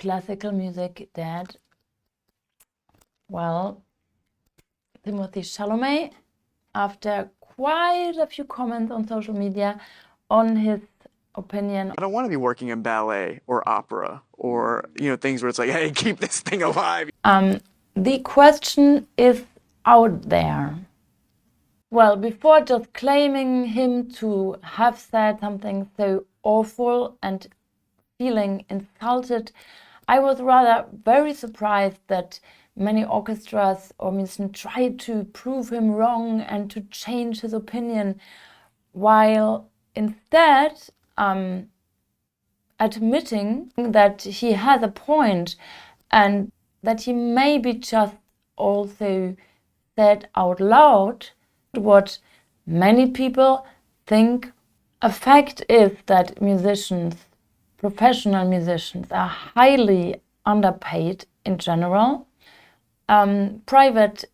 classical music dead? Well, Timothée Chalamet, after quite a few comments on social media on his opinion. I don't want to be working in ballet or opera or, things where it's like, hey, keep this thing alive. The question is out there. Well, before just claiming him to have said something so awful and feeling insulted, I was rather very surprised that many orchestras or musicians tried to prove him wrong and to change his opinion, while instead admitting that he has a point and that he maybe just also said out loud what many people think. A fact is that musicians, professional musicians, are highly underpaid in general. Private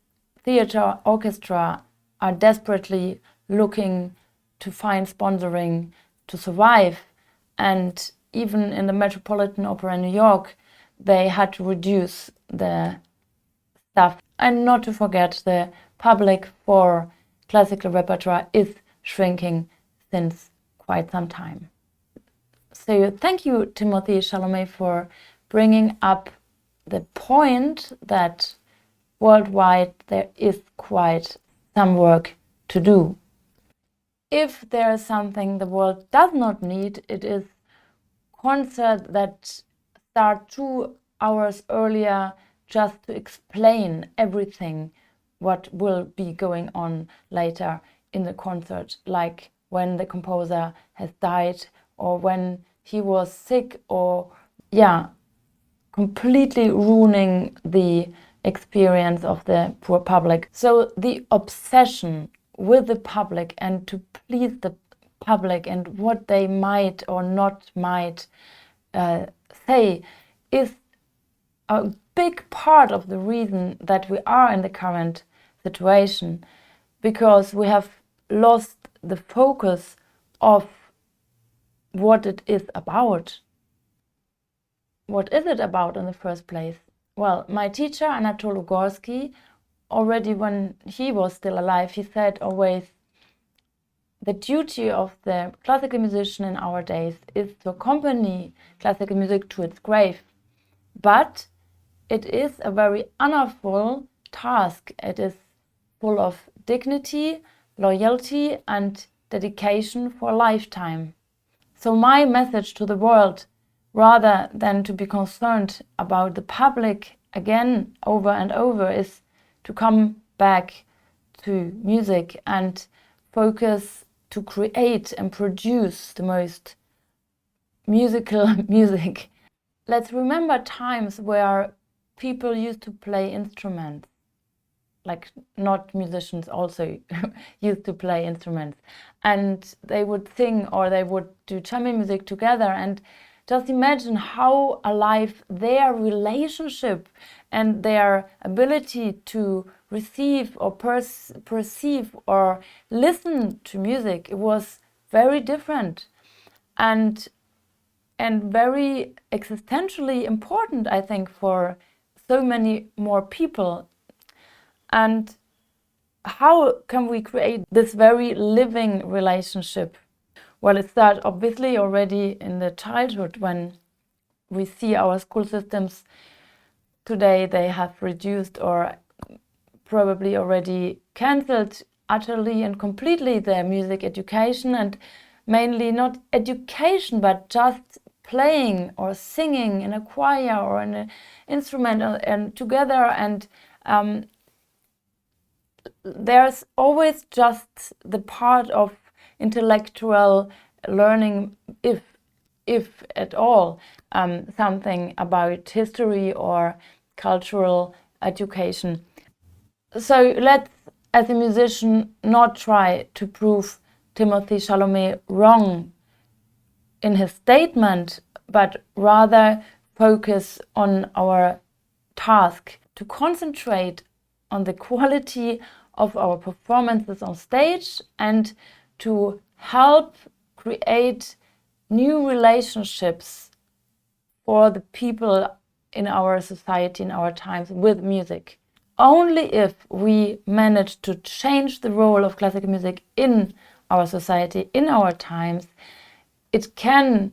theater orchestra are desperately looking to find sponsoring to survive, and even in the Metropolitan Opera in New York, they had to reduce the staff. And not to forget, the public for classical repertoire is shrinking since quite some time. So thank you, Timothée Chalamet, for bringing up the point that worldwide there is quite some work to do. If there is something the world does not need, it is concerts that start 2 hours earlier just to explain everything what will be going on later in the concert, like when the composer has died or when he was sick, or completely ruining the experience of the poor public. So the obsession with the public and to please the public and what they might or not might say is a big part of the reason that we are in the current situation, because we have lost the focus of what it is about. What is it about in the first place? Well, my teacher, Anatol Ugorsky, already when he was still alive, he said always, the duty of the classical musician in our days is to accompany classical music to its grave. But it is a very honorable task. It is full of dignity, loyalty, and dedication for a lifetime. So my message to the world, rather than to be concerned about the public again over and over, is to come back to music and focus to create and produce the most musical music. Let's remember times where people used to play instruments, like not musicians also used to play instruments, and they would sing or they would do chamber music together, and just imagine how alive their relationship and their ability to receive or perceive or listen to music, it was very different and very existentially important, I think, for so many more people. And how can we create this very living relationship? Well, it starts obviously already in the childhood, when we see our school systems today, they have reduced or probably already cancelled utterly and completely their music education, and mainly not education, but just playing or singing in a choir or in an instrument and together. And there's always just the part of intellectual learning, if at all, something about history or cultural education. So let's, as a musician, not try to prove Timothée Chalamet wrong in his statement, but rather focus on our task to concentrate on the quality of our performances on stage and to help create new relationships for the people in our society, in our times with music. Only if we manage to change the role of classical music in our society, in our times, it can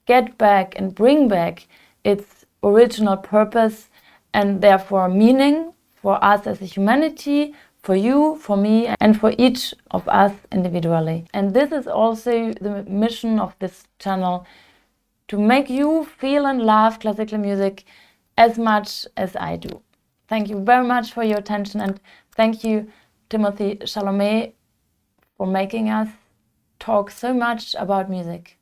get back and bring back its original purpose and therefore meaning for us as a humanity, for you, for me, and for each of us individually. And this is also the mission of this channel, to make you feel and love classical music as much as I do. Thank you very much for your attention, and thank you, Timothy Chalamet, for making us talk so much about music.